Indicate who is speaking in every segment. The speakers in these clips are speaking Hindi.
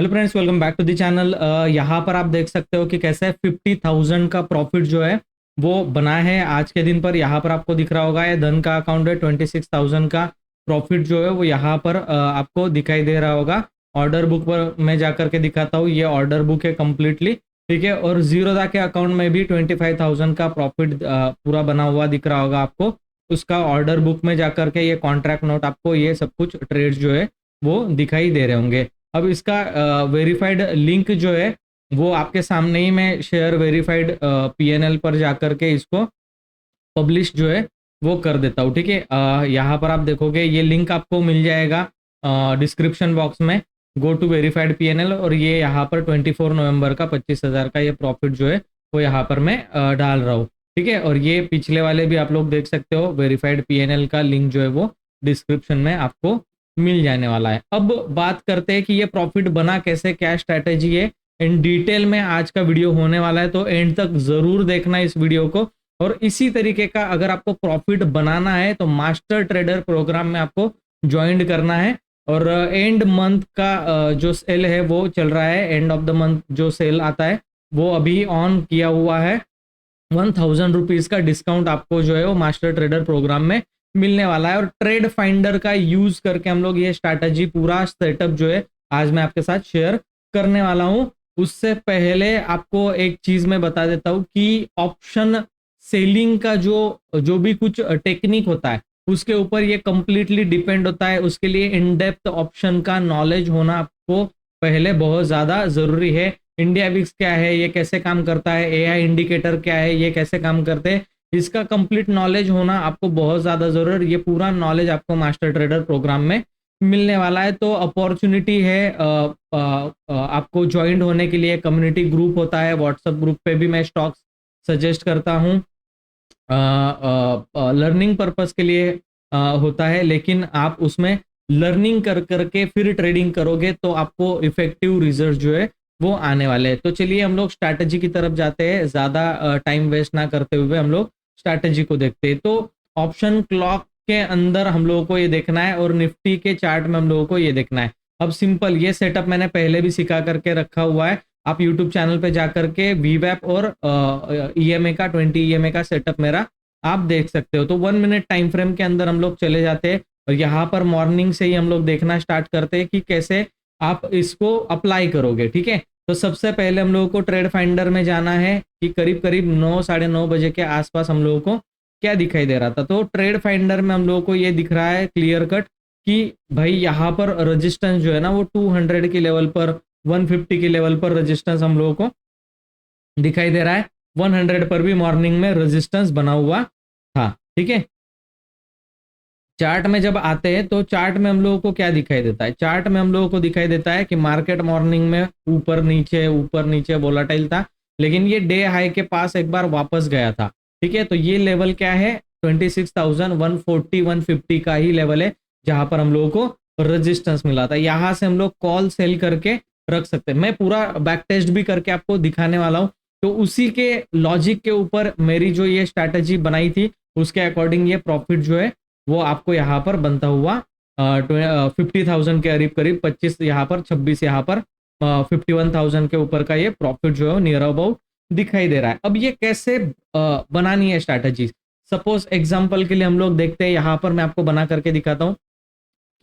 Speaker 1: Hello friends, welcome back to the channel. यहाँ पर आप देख सकते हो कि कैसे 50,000 का प्रॉफिट जो है वो बना है आज के दिन पर। यहाँ पर आपको दिख रहा होगा ये धन का अकाउंट है। 26,000 का प्रॉफिट जो है वो यहाँ पर आपको दिखाई दे रहा होगा। ऑर्डर बुक पर मैं जाकर के दिखाता हूँ, ये ऑर्डर बुक है कंप्लीटली, ठीक है। और जीरोधा के अकाउंट में भी 25,000 का प्रॉफिट पूरा बना हुआ दिख रहा होगा आपको। उसका ऑर्डर बुक में जाकर के ये कॉन्ट्रैक्ट नोट आपको ये सब कुछ ट्रेड जो है वो दिखाई दे रहे होंगे। अब इसका वेरीफाइड लिंक जो है वो आपके सामने ही मैं शेयर वेरीफाइड पीएनएल पर जाकर के इसको पब्लिश जो है वो कर देता हूँ, ठीक है। यहाँ पर आप देखोगे ये लिंक आपको मिल जाएगा डिस्क्रिप्शन बॉक्स में। गो टू वेरीफाइड पीएनएल, और ये यहाँ पर 24 नवंबर का 25,000 का ये प्रॉफिट जो है वो यहाँ पर मैं डाल रहा हूँ, ठीक है। और ये पिछले वाले भी आप लोग देख सकते हो, वेरीफाइड पीएनएल का लिंक जो है वो डिस्क्रिप्शन में आपको मिल जाने वाला है। अब बात करते हैं कि ये प्रॉफिट बना कैसे, क्या स्ट्रैटेजी है, इन डिटेल में आज का वीडियो होने वाला है। तो एंड तक जरूर देखना इस वीडियो को। और इसी तरीके का अगर आपको प्रॉफिट बनाना है तो मास्टर ट्रेडर प्रोग्राम में आपको ज्वाइन करना है। और एंड मंथ का जो सेल है वो चल रहा है, एंड ऑफ द मंथ जो सेल आता है वो अभी ऑन किया हुआ है। 1000 रुपीज का डिस्काउंट आपको जो है वो मास्टर ट्रेडर प्रोग्राम में मिलने वाला है। और ट्रेड फाइंडर का यूज करके हम लोग ये स्ट्रैटेजी पूरा सेटअप जो है आज मैं आपके साथ शेयर करने वाला हूं। उससे पहले आपको एक चीज मैं बता देता हूं कि ऑप्शन सेलिंग का जो जो भी कुछ टेक्निक होता है उसके ऊपर ये कंप्लीटली डिपेंड होता है। उसके लिए इन डेप्थ ऑप्शन का नॉलेज होना आपको पहले बहुत ज्यादा जरूरी है। इंडिया विक्स क्या है, ये कैसे काम करता है, एआई इंडिकेटर क्या है, ये कैसे काम करते हैं, इसका कंप्लीट नॉलेज होना आपको बहुत ज्यादा जरूर। ये पूरा नॉलेज आपको मास्टर ट्रेडर प्रोग्राम में मिलने वाला है। तो अपॉर्चुनिटी है आपको ज्वाइन होने के लिए। कम्युनिटी ग्रुप होता है, व्हाट्सएप ग्रुप पे भी मैं स्टॉक्स सजेस्ट करता हूँ, लर्निंग पर्पस के लिए होता है। लेकिन आप उसमें लर्निंग कर करके फिर ट्रेडिंग करोगे तो आपको इफेक्टिव रिजल्ट जो है वो आने वाले हैं। तो चलिए हम लोग स्ट्रैटेजी की तरफ जाते हैं, ज्यादा टाइम वेस्ट ना करते हुए हम लोग स्ट्रैटेजी को देखते हैं। तो ऑप्शन क्लॉक के अंदर हम लोगों को ये देखना है और निफ्टी के चार्ट में हम लोगों को ये देखना है। अब सिंपल ये सेटअप मैंने पहले भी सिखा करके रखा हुआ है। आप यूट्यूब चैनल पे जाकर के वीवैप और ईएमए का 20 ईएमए का सेटअप मेरा आप देख सकते हो। तो 1 मिनट टाइम फ्रेम के अंदर हम लोग चले जाते हैं और यहाँ पर मॉर्निंग से ही हम लोग देखना स्टार्ट करते हैं कि कैसे आप इसको अप्लाई करोगे, ठीक है। तो सबसे पहले हम लोगों को ट्रेड फाइंडर में जाना है कि करीब करीब 9 साढ़े 9 बजे के आसपास हम लोगों को क्या दिखाई दे रहा था। तो ट्रेड फाइंडर में हम लोगों को ये दिख रहा है क्लियर कट कि भाई यहाँ पर रेजिस्टेंस जो है ना वो 200 के लेवल पर, 150 के लेवल पर रेजिस्टेंस हम लोगों को दिखाई दे रहा है। 100 पर भी मॉर्निंग में रेजिस्टेंस बना हुआ था, ठीक है। चार्ट में जब आते हैं तो चार्ट में हम लोगों को क्या दिखाई देता है, चार्ट में हम लोगों को दिखाई देता है कि मार्केट मॉर्निंग में ऊपर नीचे वोलाटाइल था, लेकिन ये डे हाई के पास एक बार वापस गया था, ठीक है। तो ये लेवल क्या है, 26,140 150 का ही लेवल है जहां पर हम लोगों को रेजिस्टेंस मिला था। यहां से हम लोग कॉल सेल करके रख सकते हैं। मैं पूरा बैक टेस्ट भी करके आपको दिखाने वाला हूं। तो उसी के लॉजिक के ऊपर मेरी जो ये स्ट्रैटेजी बनाई थी उसके अकॉर्डिंग ये प्रॉफिट जो है वो आपको यहाँ पर बनता हुआ 50,000 के करीब करीब 25 यहाँ पर 26 यहाँ पर 51,000 के ऊपर का ये प्रॉफिट जो है नियर अबाउट दिखाई दे रहा है। अब ये कैसे बनानी है स्ट्रैटेजी, सपोज एग्जांपल के लिए हम लोग देखते हैं। यहाँ पर मैं आपको बना करके दिखाता हूँ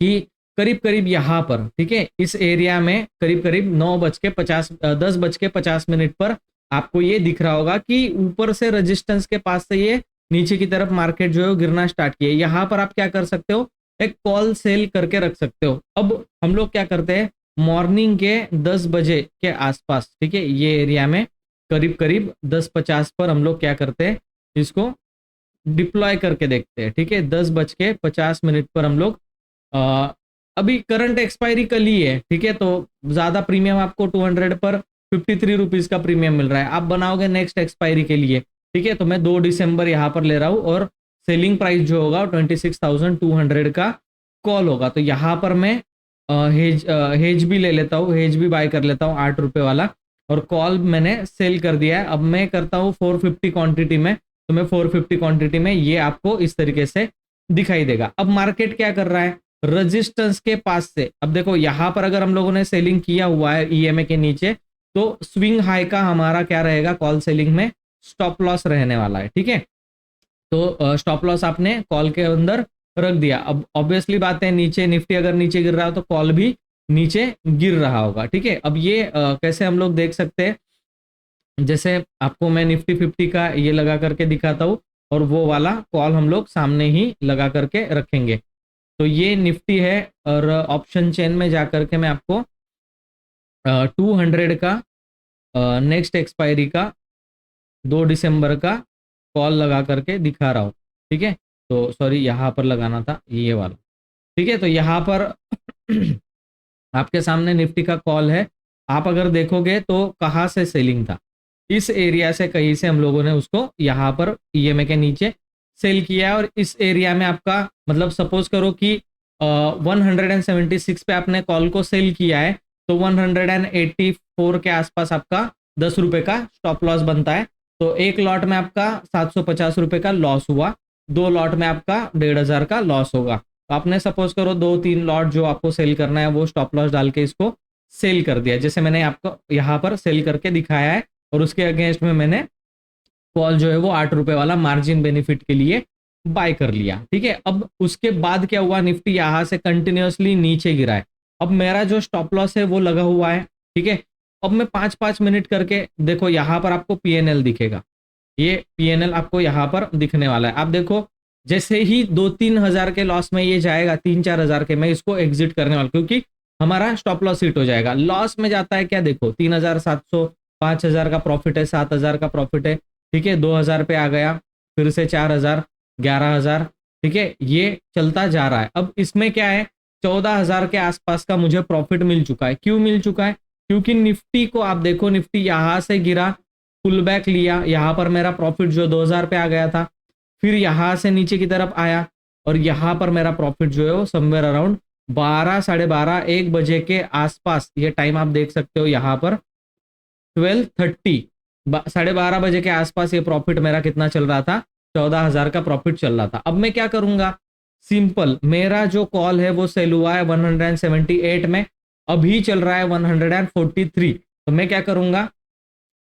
Speaker 1: कि करीब करीब यहाँ पर, ठीक है, इस एरिया में करीब करीब 10:50 पर आपको ये दिख रहा होगा कि ऊपर से रेजिस्टेंस के पास से ये नीचे की तरफ मार्केट जो है गिरना स्टार्ट किया। यहाँ पर आप क्या कर सकते हो, एक कॉल सेल करके रख सकते हो। अब हम लोग क्या करते हैं, मॉर्निंग के 10 बजे के आसपास, ठीक है, ये एरिया में करीब करीब 10:50 पर हम लोग क्या करते हैं, इसको डिप्लॉय करके देखते हैं, ठीक है। 10:50 पर हम लोग अभी करंट एक्सपायरी कल ही है, ठीक है। तो ज्यादा प्रीमियम आपको 200 पर 53 रुपीज का प्रीमियम मिल रहा है। आप बनाओगे नेक्स्ट एक्सपायरी के लिए, ठीक है। तो मैं 2 दिसंबर यहाँ पर ले रहा हूँ और सेलिंग प्राइस जो होगा 26,200 का कॉल होगा। तो यहाँ पर मैं हेज भी ले लेता हूँ, हेज भी बाय कर लेता हूँ 8 रुपए वाला, और कॉल मैंने सेल कर दिया है। अब मैं करता हूँ 450 क्वांटिटी में, तो मैं 450 क्वांटिटी में ये आपको इस तरीके से दिखाई देगा। अब मार्केट क्या कर रहा है, रजिस्टेंस के पास से। अब देखो यहाँ पर अगर हम लोगों ने सेलिंग किया हुआ है ईएमए के नीचे, तो स्विंग हाई का हमारा क्या रहेगा, कॉल सेलिंग में स्टॉप लॉस रहने वाला है। ठीक है, तो स्टॉप लॉस आपने कॉल के अंदर रख दिया। अब ऑब्वियसली बात है, नीचे निफ्टी अगर नीचे गिर रहा हो तो कॉल भी नीचे गिर रहा होगा। ठीक है, अब ये कैसे हम लोग देख सकते हैं, जैसे आपको मैं निफ्टी 50 का ये लगा करके दिखाता हूँ और वो वाला कॉल हम लोग सामने ही लगा करके रखेंगे। तो ये निफ्टी है और ऑप्शन चेन में जाकर के मैं आपको 200 का नेक्स्ट एक्सपायरी का 2 दिसंबर का कॉल लगा करके दिखा रहा हूँ। ठीक है, तो सॉरी यहाँ पर लगाना था ये वाला। ठीक है, तो यहाँ पर आपके सामने निफ्टी का कॉल है। आप अगर देखोगे तो कहाँ से सेलिंग था, इस एरिया से कहीं से हम लोगों ने उसको यहाँ पर ईएमए के नीचे सेल किया है। और इस एरिया में आपका मतलब सपोज करो कि 176 पे आपने कॉल को सेल किया है, तो 184 के आसपास आपका 10 रुपए का स्टॉप लॉस बनता है। तो एक लॉट में आपका 750 रुपए का लॉस हुआ, 2 लॉट में आपका 1500 का लॉस होगा। तो आपने सपोज करो 2-3 लॉट जो आपको सेल करना है वो स्टॉप लॉस डाल के इसको सेल कर दिया, जैसे मैंने आपको यहाँ पर सेल करके दिखाया है। और उसके अगेंस्ट में मैंने कॉल जो है वो 8 रुपए वाला मार्जिन बेनिफिट के लिए बाय कर लिया। ठीक है, अब उसके बाद क्या हुआ, निफ्टी यहां से कंटिन्यूअसली नीचे गिरा है। अब मेरा जो स्टॉप लॉस है वो लगा हुआ है। ठीक है, अब मैं 5-5 मिनट करके देखो, यहां पर आपको पीएनएल दिखेगा, ये पीएनएल आपको यहां पर दिखने वाला है। आप देखो जैसे ही 2-3 हजार के लॉस में ये जाएगा, 3-4 हजार के, मैं इसको एग्जिट करने वाला, क्योंकि हमारा स्टॉप लॉस हिट हो जाएगा। लॉस में जाता है क्या, देखो 3700, 5000 का प्रॉफिट है, 7000 का प्रॉफिट है। ठीक है, 2000 पे आ गया, फिर से 4000, 11000। ठीक है, ये चलता जा रहा है। अब इसमें क्या है, 14000 के आसपास का मुझे प्रॉफिट मिल चुका है। क्यों मिल चुका है, क्योंकि निफ्टी को आप देखो, निफ्टी यहां से गिरा, पुल बैक लिया, यहां पर मेरा प्रॉफिट जो 2000 पे आ गया था, फिर यहां से नीचे की तरफ आया और यहां पर मेरा प्रॉफिट जो है वो समवेयर अराउंड 12, 12:30, 1 बजे के आसपास, ये टाइम आप देख सकते हो यहाँ पर 12:30, 12:30 बजे के आसपास ये प्रॉफिट मेरा कितना चल रहा था, 14000 का प्रॉफिट चल रहा था। अब मैं क्या करूंगा, सिंपल, मेरा जो कॉल है वो सेल हुआ है 178 में, अभी चल रहा है 143। तो मैं क्या करूंगा,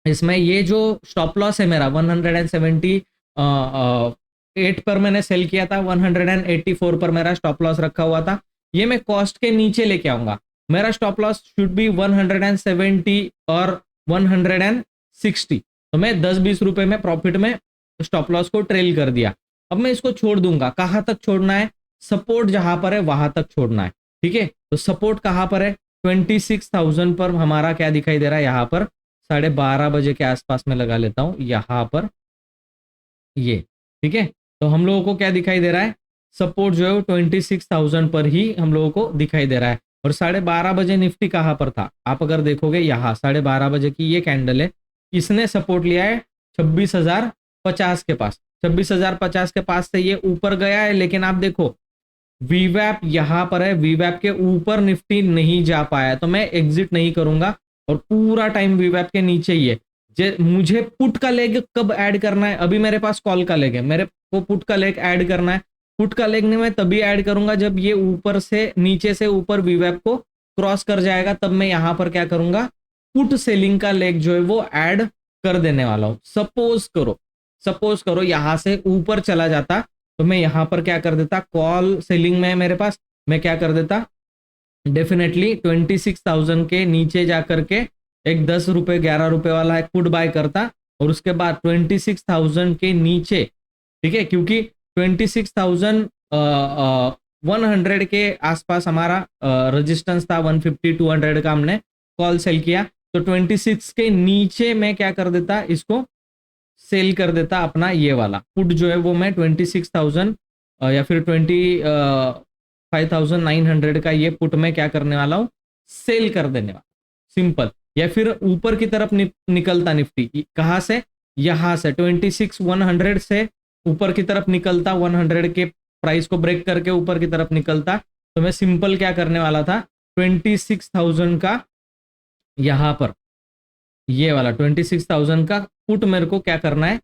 Speaker 1: इसमें ये जो स्टॉप लॉस है मेरा 178 पर मैंने सेल किया था, 184 पर मेरा स्टॉप लॉस रखा हुआ था, ये मैं कॉस्ट के नीचे लेके आऊंगा। मेरा स्टॉप लॉस शुड बी 170 और 160। तो मैं 10-20 रुपए में प्रॉफिट में स्टॉप लॉस को ट्रेल कर दिया। अब मैं इसको छोड़ दूंगा, कहां तक छोड़ना है, सपोर्ट जहां पर है वहां तक छोड़ना है। ठीक है, तो सपोर्ट कहां पर है, 26,000 पर हमारा क्या दिखाई दे रहा है, यहाँ पर 12:30 बजे के आसपास में लगा लेता हूं, यहां पर ये। ठीक है, तो हम लोगों को क्या दिखाई दे रहा है, सपोर्ट जो है वो 26,000 पर ही हम लोगों को दिखाई दे रहा है। और 12:30 बजे निफ्टी कहां पर था, आप अगर देखोगे यहाँ 12:30 बजे की ये कैंडल है, इसने सपोर्ट लिया है 26,050 के पास। 26,050 के पास से ये ऊपर गया है, लेकिन आप देखो वीवैप यहां पर है, वीवैप के ऊपर निफ्टी नहीं जा पाया, तो मैं एग्जिट नहीं करूंगा और पूरा टाइम वीवैप के नीचे ही है। मुझे पुट का लेग कब ऐड करना है, अभी मेरे पास कॉल का लेग है, मेरे को पुट का लेग ऐड करना है। पुट का लेग नहीं मैं तभी ऐड करूंगा जब ये ऊपर से नीचे से ऊपर वीवैप को क्रॉस कर जाएगा, तब मैं यहां पर क्या करूंगा, पुट सेलिंग का लेग जो है वो ऐड कर देने वाला हूं। सपोज करो यहां से ऊपर चला जाता, तो मैं यहां पर क्या कर देता, कॉल सेलिंग में है मेरे पास, मैं क्या कर देता, डेफिनेटली 26,000 के नीचे जाकर के एक 10 रुपए 11 रुपए वाला एक पुट बाय करता, और उसके बाद 26,000 के नीचे, ठीक है, क्योंकि 26,100 के आसपास हमारा रेजिस्टेंस था, 150-200 का हमने कॉल सेल किया, तो 26 के नीचे मैं क्या कर देता, इसको सेल कर देता अपना ये वाला पुट जो है वो मैं 26,000 या फिर 25,900 का ये पुट में क्या करने वाला हूँ, सेल कर देने वाला, सिंपल। या फिर ऊपर की तरफ निकलता निफ्टी, कहां से, यहां से 26,100 से ऊपर की तरफ निकलता, 100 के प्राइस को ब्रेक करके ऊपर की तरफ निकलता, तो मैं सिंपल क्या करने वाला था, 26,000 का यहां पर ये वाला 26,000 का पुट मेरे को क्या करना है,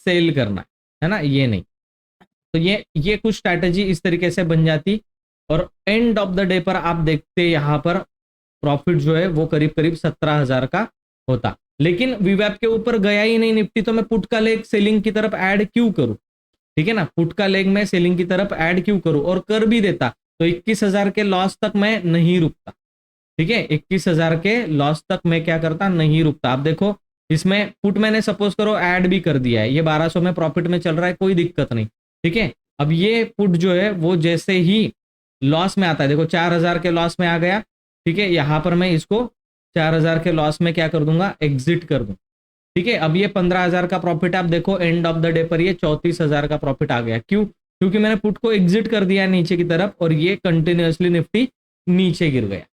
Speaker 1: सेल करना है ना, ये नहीं। तो ये कुछ स्ट्रैटेजी इस तरीके से बन जाती और एंड ऑफ द डे पर आप देखते यहाँ पर प्रॉफिट जो है वो करीब करीब 17,000 का होता। लेकिन वीवैप के ऊपर गया ही नहीं निफ्टी, तो मैं पुट का लेग सेलिंग की तरफ ऐड क्यों करूं? ठीक है ना, पुट का लेग में सेलिंग की तरफ ऐड क्यों करूं? और कर भी देता तो 21,000 के लॉस तक मैं नहीं रुकता। ठीक है, 21,000 के लॉस तक मैं क्या करता, नहीं रुकता। आप देखो इसमें पुट मैंने सपोज करो ऐड भी कर दिया है, ये 1200 में प्रॉफिट में चल रहा है, कोई दिक्कत नहीं। ठीक है, अब ये पुट जो है वो जैसे ही लॉस में आता है, देखो 4,000 के लॉस में आ गया। ठीक है, यहां पर मैं इसको 4,000 के लॉस में क्या कर दूंगा, एग्जिट कर दूं। ठीक है, अब ये 15,000 का प्रॉफिट आप देखो एंड ऑफ द डे पर ये 34,000 का प्रॉफिट आ गया। क्यों? क्योंकि मैंने पुट को एग्जिट कर दिया नीचे की तरफ और ये कंटिन्यूअसली निफ्टी नीचे गिर गया।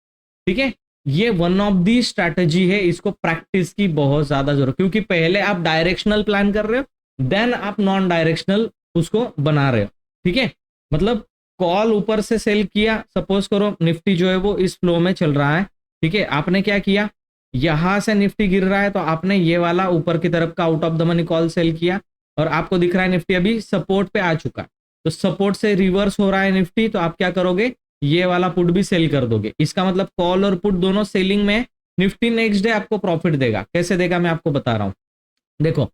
Speaker 1: ठीक है, ये वन ऑफ दी स्ट्रैटेजी है, इसको प्रैक्टिस की बहुत ज्यादा जरूरत, क्योंकि पहले आप डायरेक्शनल प्लान कर रहे हो, देन आप नॉन डायरेक्शनल उसको बना रहे हो। ठीक है, मतलब कॉल ऊपर से सेल किया, सपोज करो निफ्टी जो है वो इस फ्लो में चल रहा है। ठीक है, आपने क्या किया, यहां से निफ्टी गिर रहा है तो आपने ये वाला ऊपर की तरफ का out of the money call sell किया और आपको दिख रहा है निफ्टी अभी सपोर्ट पे आ चुका है, तो सपोर्ट से रिवर्स हो रहा है निफ्टी, तो आप क्या करोगे, ये वाला पुट भी सेल कर दोगे। इसका मतलब कॉल और पुट दोनों सेलिंग में, निफ्टी नेक्स्ट डे आपको प्रॉफिट देगा। कैसे देगा मैं आपको बता रहा हूं, देखो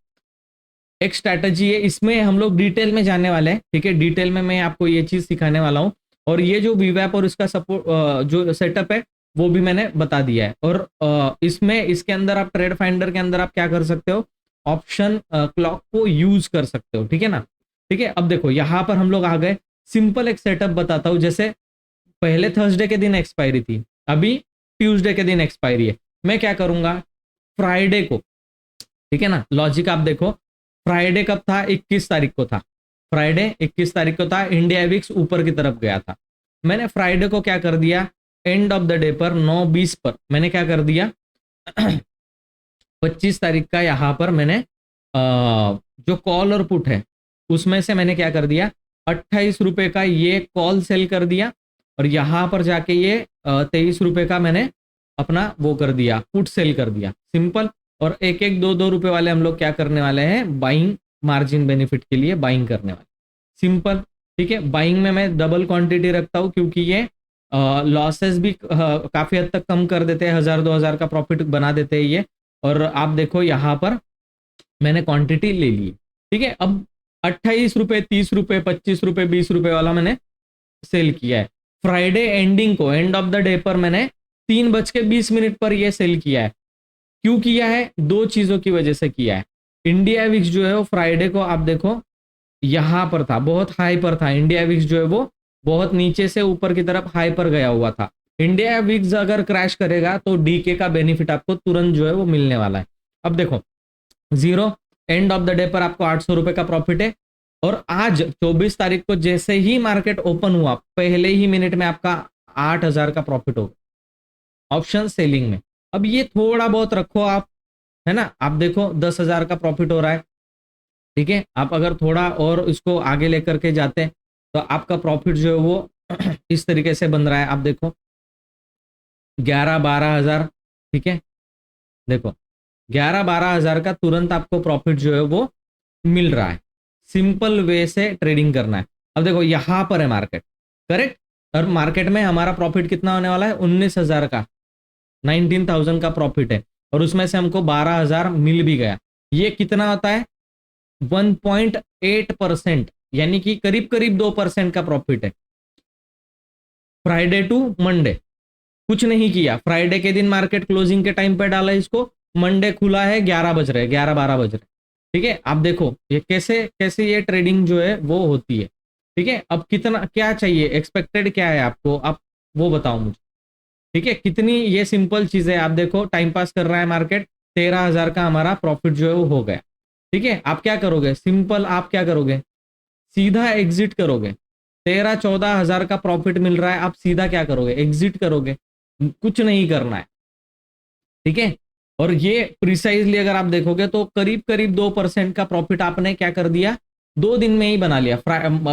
Speaker 1: एक स्ट्रैटेजी है, इसमें हम लोग डिटेल में जाने वाले हैं। ठीक है, डिटेल में मैं आपको ये चीज सिखाने वाला हूं, और ये जो वीवैप और इसका सपोर्ट जो सेटअप है वो भी मैंने बता दिया है। और इसमें इसके अंदर आप ट्रेड फाइंडर के अंदर आप क्या कर सकते हो, ऑप्शन क्लॉक को यूज कर सकते हो। ठीक है ना, ठीक है, अब देखो यहां पर हम लोग आ गए, सिंपल एक सेटअप बताता हूं। जैसे पहले थर्सडे के दिन एक्सपायरी थी, अभी ट्यूसडे के दिन एक्सपायरी है, मैं क्या करूंगा, फ्राइडे को, ठीक है ना, लॉजिक आप देखो, फ्राइडे कब था, 21 तारीख को था, फ्राइडे 21 तारीख को था, इंडिया विक्स ऊपर की तरफ गया था। मैंने फ्राइडे को क्या कर दिया, एंड ऑफ द डे पर 9:20 पर मैंने क्या कर दिया 25 तारीख का यहां पर मैंने जो कॉल और पुट है उसमें से मैंने क्या कर दिया, 28 रुपए का ये कॉल सेल कर दिया, और यहां पर जाके ये 23 रुपए का मैंने अपना वो कर दिया, पुट सेल कर दिया, सिंपल। और एक एक दो दो रुपए वाले हम लोग क्या करने वाले हैं, बाइंग, मार्जिन बेनिफिट के लिए बाइंग करने वाले, सिंपल। ठीक है, बाइंग में मैं डबल क्वांटिटी रखता हूं, क्योंकि ये लॉसेस भी काफी हद तक कम कर देते हैं, 1,000-2,000 का प्रॉफिट बना देते हैं ये। और आप देखो यहाँ पर मैंने क्वांटिटी ले ली। ठीक है, अब 28 रुपए, 30 रुपए, 25 रुपए, 20 रुपए वाला मैंने सेल किया है। फ्राइडे एंडिंग को, एंड ऑफ द डे पर मैंने 3:20 पर यह सेल किया है। क्यों किया है, दो चीजों की वजह से किया है। इंडिया विक्स जो है वो फ्राइडे को आप देखो यहां पर था, बहुत हाई पर था, इंडिया विक्स जो है वो बहुत नीचे से ऊपर की तरफ हाई पर गया हुआ था। इंडिया विक्स अगर क्रैश करेगा तो डीके का बेनिफिट आपको तुरंत जो है वो मिलने वाला है। अब देखो zero, end of the day पर आपको 800 रुपए का प्रॉफिट है, और आज 24 तारीख को जैसे ही मार्केट ओपन हुआ पहले ही मिनट में आपका 8,000 का प्रॉफिट होगा ऑप्शन सेलिंग में। अब ये थोड़ा बहुत रखो आप, है ना, आप देखो 10,000 का प्रॉफिट हो रहा है। ठीक है, आप अगर थोड़ा और इसको आगे लेकर के जाते हैं तो आपका प्रॉफिट जो है वो इस तरीके से बन रहा है, आप देखो 11-12 हजार। ठीक है, देखो 11-12 हजार का तुरंत आपको प्रॉफिट जो है वो मिल रहा है। सिंपल वे से ट्रेडिंग करना है। अब देखो यहां पर है मार्केट, करेक्ट, और मार्केट में हमारा प्रॉफिट कितना होने वाला है, 19,000 का, 19,000 का प्रॉफिट है, और उसमें से हमको 12,000 मिल भी गया। ये कितना होता है, 1.8%, यानी कि करीब करीब 2% का प्रॉफिट है। फ्राइडे टू मंडे कुछ नहीं किया, फ्राइडे के दिन मार्केट क्लोजिंग के टाइम पे डाला इसको, मंडे खुला है 11 बज रहे, 11-12 बज रहे। ठीक है, आप देखो ये कैसे कैसे ये ट्रेडिंग जो है वो होती है। ठीक है, अब कितना क्या चाहिए, एक्सपेक्टेड क्या है आपको, आप वो बताओ मुझे। ठीक है, कितनी ये सिंपल चीज है, आप देखो टाइम पास कर रहा है मार्केट, 13,000 का हमारा प्रॉफिट जो है वो हो गया। ठीक है, आप क्या करोगे, सिंपल आप क्या करोगे, सीधा एग्जिट करोगे। 13-14 हजार का प्रॉफिट मिल रहा है, आप सीधा क्या करोगे, एग्जिट करोगे, कुछ नहीं करना है। ठीक है, और ये प्रिसाइजली अगर आप देखोगे तो करीब करीब 2% का प्रॉफिट आपने क्या कर दिया, 2 दिन में ही बना लिया।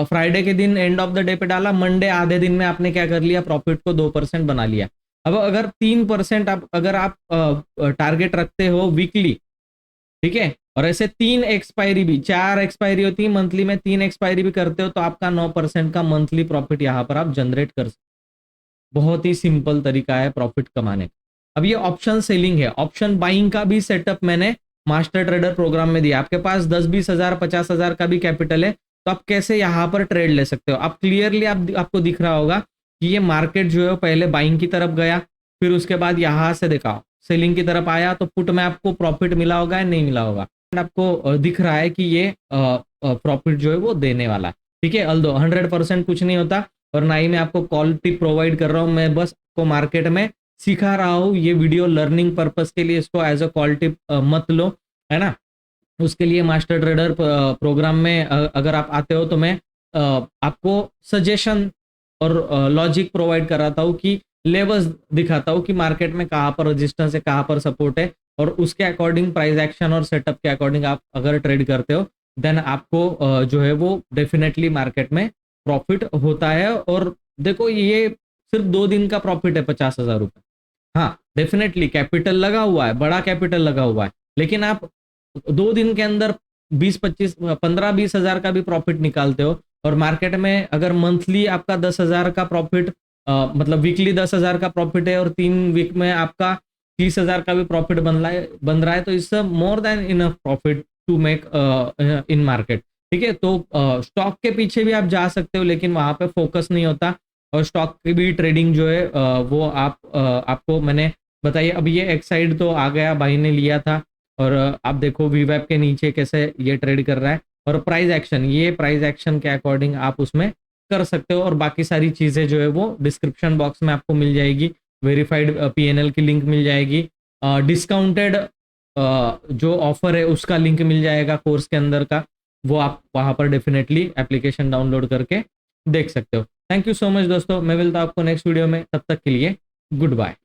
Speaker 1: फ्राइडे के दिन एंड ऑफ द डे पे डाला, मंडे आधे दिन में आपने क्या कर लिया, प्रॉफिट को 2% बना लिया। अब अगर 3% आप अगर आप टारगेट रखते हो वीकली, ठीक है, और ऐसे 3 एक्सपायरी भी, 4 एक्सपायरी होती है मंथली में, 3 एक्सपायरी भी करते हो तो आपका 9% का मंथली प्रॉफिट यहाँ पर आप जनरेट कर सकते हो। बहुत ही सिंपल तरीका है प्रॉफिट कमाने का। अब ये ऑप्शन सेलिंग है, ऑप्शन बाइंग का भी सेटअप मैंने मास्टर ट्रेडर प्रोग्राम में दिया। आपके पास 10-20 हजार 50 हजार का भी कैपिटल है तो आप कैसे यहाँ पर ट्रेड ले सकते हो। आप क्लियरली आपको दिख रहा होगा कि ये मार्केट जो है पहले बाइंग की तरफ गया, फिर उसके बाद यहाँ से देखा सेलिंग की तरफ आया, तो पुट में आपको प्रॉफिट मिला होगा या नहीं मिला होगा। आपको दिख रहा है कि ये प्रॉफिट जो है वो देने वाला है, ठीक है। अल्दो 100% कुछ नहीं होता और ना ही मैं आपको कॉल टिप प्रोवाइड कर रहा हूँ, मैं बस को मार्केट में सिखा रहा हूँ। ये वीडियो लर्निंग पर्पस के लिए, इसको एज अ कॉल टिप मत लो, है ना। उसके लिए मास्टर ट्रेडर प्रोग्राम में अगर आप आते हो तो मैं आपको सजेशन और लॉजिक प्रोवाइड कराता हूँ कि लेवल्स दिखाता हूँ कि मार्केट में कहाँ पर रेजिस्टेंस है, कहाँ पर सपोर्ट है, और उसके अकॉर्डिंग प्राइस एक्शन और सेटअप के अकॉर्डिंग आप अगर ट्रेड करते हो देन आपको जो है वो डेफिनेटली मार्केट में प्रॉफिट होता है। और देखो ये सिर्फ 2 दिन का प्रॉफिट है 50,000 रुपए। हाँ डेफिनेटली कैपिटल लगा हुआ है, बड़ा कैपिटल लगा हुआ है, लेकिन आप 2 दिन के अंदर 20-25 15-20 हजार का भी प्रॉफिट निकालते हो। और मार्केट में अगर मंथली आपका 10,000 का प्रॉफिट, मतलब वीकली 10,000 का प्रॉफिट है और 3 वीक में आपका 30,000 का भी प्रॉफिट बन रहा है तो it's more than enough profit to make in market, ठीक है। तो स्टॉक के पीछे भी आप जा सकते हो लेकिन वहां पे फोकस नहीं होता, और स्टॉक की भी ट्रेडिंग जो है वो आपको मैंने बताइए। अब ये एक साइड तो आ गया, भाई ने लिया था, और आप देखो वीवैप के नीचे कैसे ये ट्रेड कर रहा है। और प्राइस एक्शन, ये प्राइस एक्शन के अकॉर्डिंग आप उसमें कर सकते हो, और बाकी सारी चीज़ें जो है वो डिस्क्रिप्शन बॉक्स में आपको मिल जाएगी। वेरीफाइड पीएनएल की लिंक मिल जाएगी, डिस्काउंटेड जो ऑफर है उसका लिंक मिल जाएगा कोर्स के अंदर का, वो आप वहाँ पर डेफिनेटली एप्लीकेशन डाउनलोड करके देख सकते हो। थैंक यू सो मच दोस्तों, मैं मिलता हूँ आपको नेक्स्ट वीडियो में, तब तक के लिए गुड बाय।